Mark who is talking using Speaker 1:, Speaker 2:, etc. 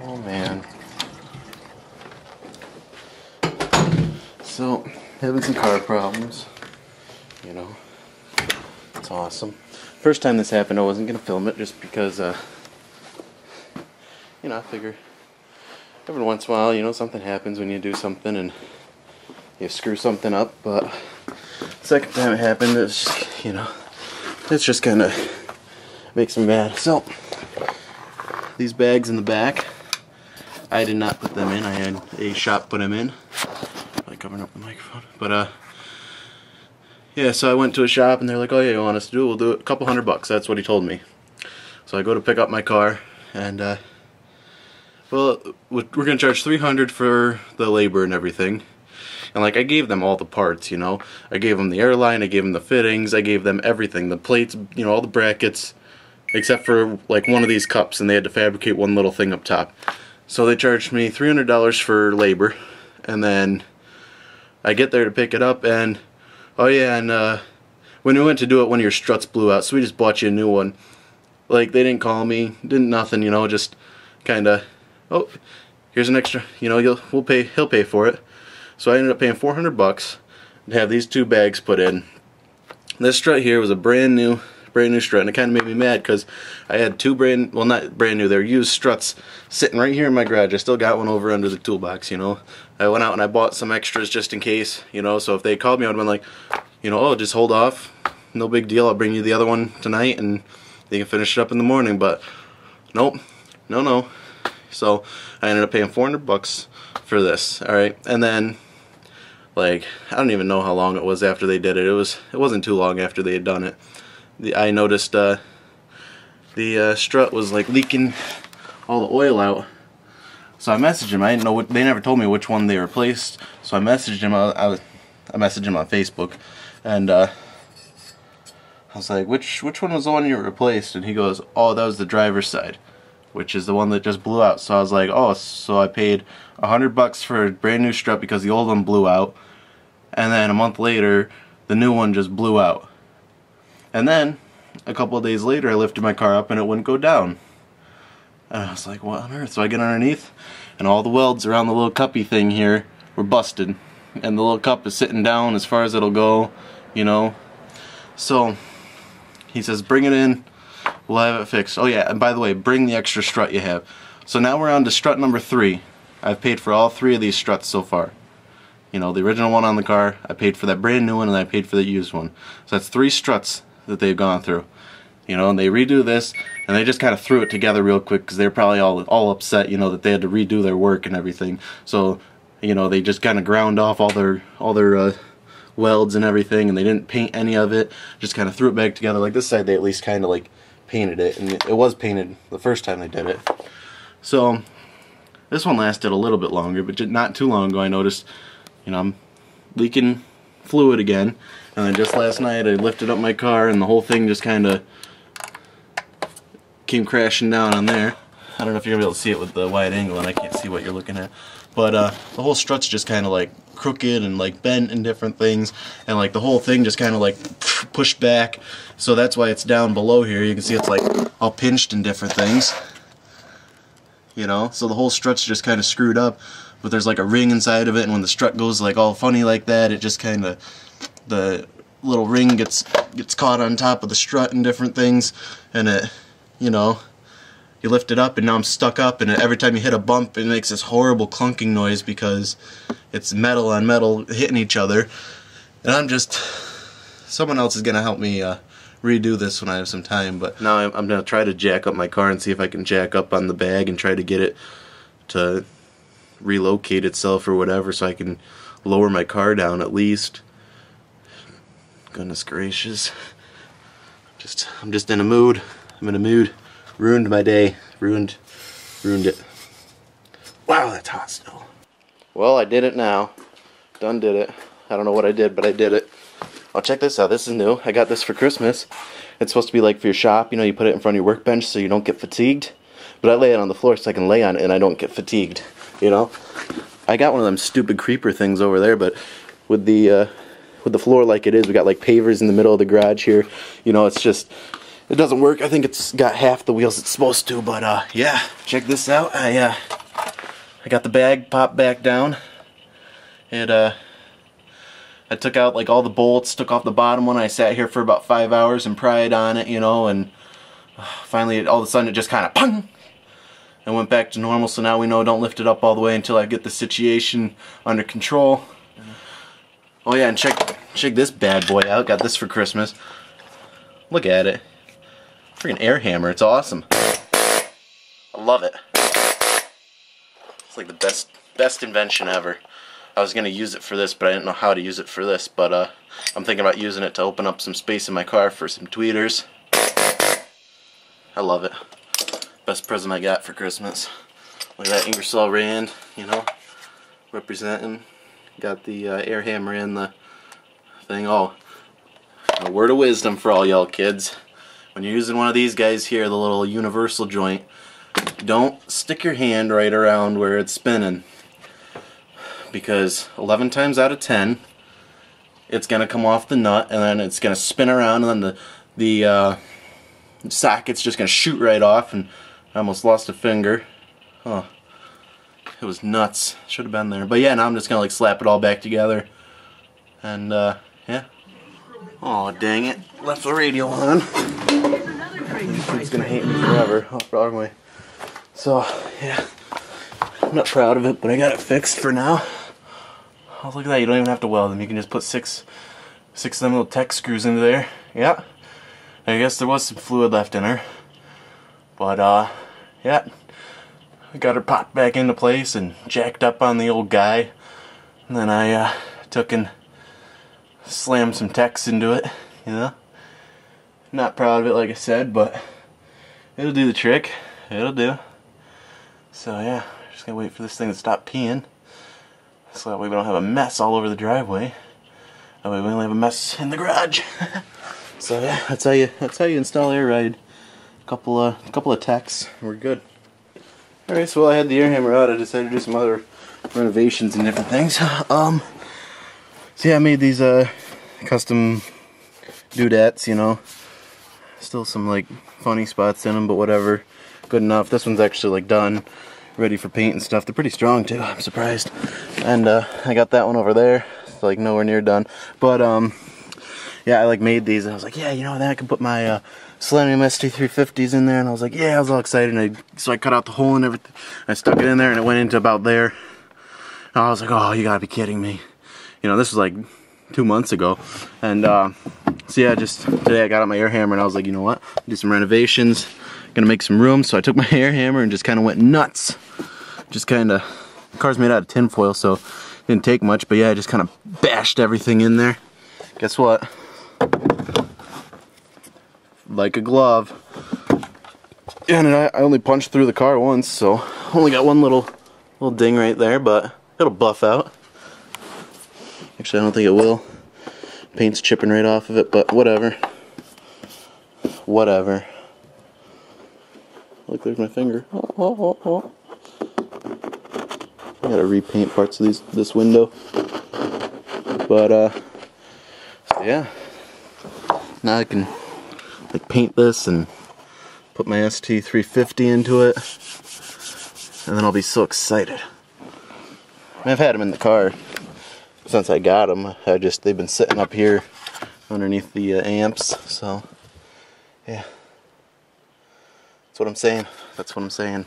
Speaker 1: Oh man. So, having some car problems. You know, it's awesome. First time this happened, I wasn't gonna film it just because, you know, I figure every once in a while, you know, something happens when you do something and you screw something up. But second time it happened, it's just, you know, it's just kind of makes me mad. So, these bags in the back, I did not put them in. I had a shop put them in. Like covering up the microphone, but yeah. So I went to a shop and they're like, "Oh yeah, you want us to do it? We'll do it. A couple $100. That's what he told me." So I go to pick up my car, and well, we're gonna charge $300 for the labor and everything. And like I gave them all the parts, you know. I gave them the airline, I gave them the fittings, I gave them everything, the plates, you know, all the brackets, except for like one of these cups, and they had to fabricate one little thing up top. So they charged me $300 for labor, and then I get there to pick it up, and oh yeah, and when we went to do it, one of your struts blew out, so we just bought you a new one. Like, they didn't call me, didn't nothing, you know, just kinda, oh, here's an extra, you know, he'll pay for it. So I ended up paying $400 to have these two bags put in. This strut here was a brand new strut, and it kind of made me mad because I had two well, not brand new, they're used struts sitting right here in my garage. I still got one over under the toolbox, you know. I went out and I bought some extras just in case, you know, so if they called me, I would have been like, you know, oh, just hold off, no big deal, I'll bring you the other one tonight and you can finish it up in the morning. But nope, no. So I ended up paying $400 for this, alright, and then like, I don't even know how long it was after they did it. It wasn't too long after they had done it. I noticed the strut was like leaking all the oil out. So I messaged him. I didn't know what, they never told me which one they replaced. So I messaged him. I messaged him on Facebook, and I was like, which one was the one you replaced? And he goes, oh, that was the driver's side, which is the one that just blew out. So I was like, oh, so I paid $100 for a brand new strut because the old one blew out, and then a month later the new one just blew out. And then a couple of days later I lifted my car up and it wouldn't go down. And I was like, what on earth? So I get underneath and all the welds around the little cuppy thing here were busted, and the little cup is sitting down as far as it'll go, you know. So he says, bring it in, we'll have it fixed. Oh yeah, and by the way, bring the extra strut you have. So now we're on to strut number 3. I've paid for all 3 of these struts so far. You know, the original one on the car, I paid for that brand new one, and I paid for the used one. So that's 3 struts that they've gone through. You know, and they redo this, and they just kind of threw it together real quick because they're probably all upset, you know, that they had to redo their work and everything. So, you know, they just kind of ground off all their welds and everything, and they didn't paint any of it. Just kind of threw it back together. Like this side, they at least kind of like painted it, and it was painted the first time they did it. So this one lasted a little bit longer, but not too long ago I noticed, you know, I'm leaking fluid again. And then just last night I lifted up my car and the whole thing just kind of came crashing down on there. I don't know if you're going to be able to see it with the wide angle, and I can't see what you're looking at. But the whole strut's just kind of like crooked and like bent and different things. And like the whole thing just kind of like pushed back. So that's why it's down below here. You can see it's like all pinched and different things. You know, so the whole strut's just kind of screwed up. But there's like a ring inside of it, and when the strut goes like all funny like that, it just kind of, the little ring gets caught on top of the strut and different things, and it, you know, you lift it up and now I'm stuck up, and every time you hit a bump it makes this horrible clunking noise because it's metal on metal hitting each other. And I'm just, someone else is gonna help me redo this when I have some time. But now I'm gonna try to jack up my car and see if I can jack up on the bag and try to get it to relocate itself or whatever, so I can lower my car down at least. Goodness gracious. I'm just in a mood. I'm in a mood. Ruined my day. Ruined it. Wow, that's hot still. Well, I did it now. Done did it. I don't know what I did, but I did it. Oh, check this out. This is new. I got this for Christmas. It's supposed to be like for your shop. You know, you put it in front of your workbench so you don't get fatigued. But I lay it on the floor so I can lay on it and I don't get fatigued. You know? I got one of them stupid creeper things over there, but with the floor like it is, we got like pavers in the middle of the garage here. You know, it's just, it doesn't work. I think it's got half the wheels it's supposed to, but yeah, check this out. I I got the bag popped back down. I took out like all the bolts, took off the bottom one. I sat here for about 5 hours and pried on it, you know, and finally all of a sudden it just kind of pung and went back to normal. So now we know don't lift it up all the way until I get the situation under control. Oh yeah, and check this bad boy out. Got this for Christmas. Look at it. Freaking air hammer. It's awesome. I love it. It's like the best invention ever. I was going to use it for this, but I didn't know how to use it for this. But I'm thinking about using it to open up some space in my car for some tweeters. I love it. Best present I got for Christmas. Look at that Ingersoll Rand, you know, representing. Got the air hammer in the thing. Oh, a word of wisdom for all y'all kids. When you're using one of these guys here, the little universal joint, don't stick your hand right around where it's spinning. Because 11 times out of 10 it's gonna come off the nut and then it's gonna spin around and then the socket's just gonna shoot right off, and I almost lost a finger. Oh, it was nuts. Should have been there. But yeah, now I'm just gonna like slap it all back together and yeah. Oh dang it, left the radio on. It's gonna hate me forever. Oh, wrong way. So yeah, I'm not proud of it, but I got it fixed for now. Oh, look at that, you don't even have to weld them. You can just put six of them little tech screws into there. Yeah. I guess there was some fluid left in her. But, yeah. I got her popped back into place and jacked up on the old guy. And then I, took and slammed some techs into it, you know. Not proud of it, like I said, but it'll do the trick. It'll do. So, yeah. Just gotta wait for this thing to stop peeing. So that way we don't have a mess all over the driveway. That way we only have a mess in the garage. So yeah, that's how you install air ride. Couple of tacks, we're good. Alright, so while I had the air hammer out, I decided to do some other renovations and different things. So yeah, I made these custom doodads, you know. Still some like funny spots in them, but whatever. Good enough. This one's actually like done, ready for paint and stuff. They're pretty strong too, I'm surprised. And I got that one over there. It's like nowhere near done. But yeah, I like made these and I was like, yeah, you know, then I can put my Selenium ST350s in there, and I was like, yeah, I was all excited. And so I cut out the hole and everything. I stuck it in there and it went into about there. And I was like, oh, you gotta be kidding me. You know, this was like 2 months ago. And so yeah, just today I got out my air hammer and I was like, you know what, do some renovations, gonna make some room. So I took my air hammer and just kind of went nuts. Just kind of, the car's made out of tin foil, so it didn't take much, but yeah, I just kind of bashed everything in there. Guess what? Like a glove. And I only punched through the car once, so only got one little ding right there, but it'll buff out. Actually, I don't think it will. Paint's chipping right off of it, but whatever. Whatever. Look, there's my finger. Oh. I gotta repaint parts of this window. But so yeah. Now I can like paint this and put my ST350 into it, and then I'll be so excited. I mean, I've had them in the car since I got them. They've been sitting up here underneath the amps, so yeah. That's what I'm saying.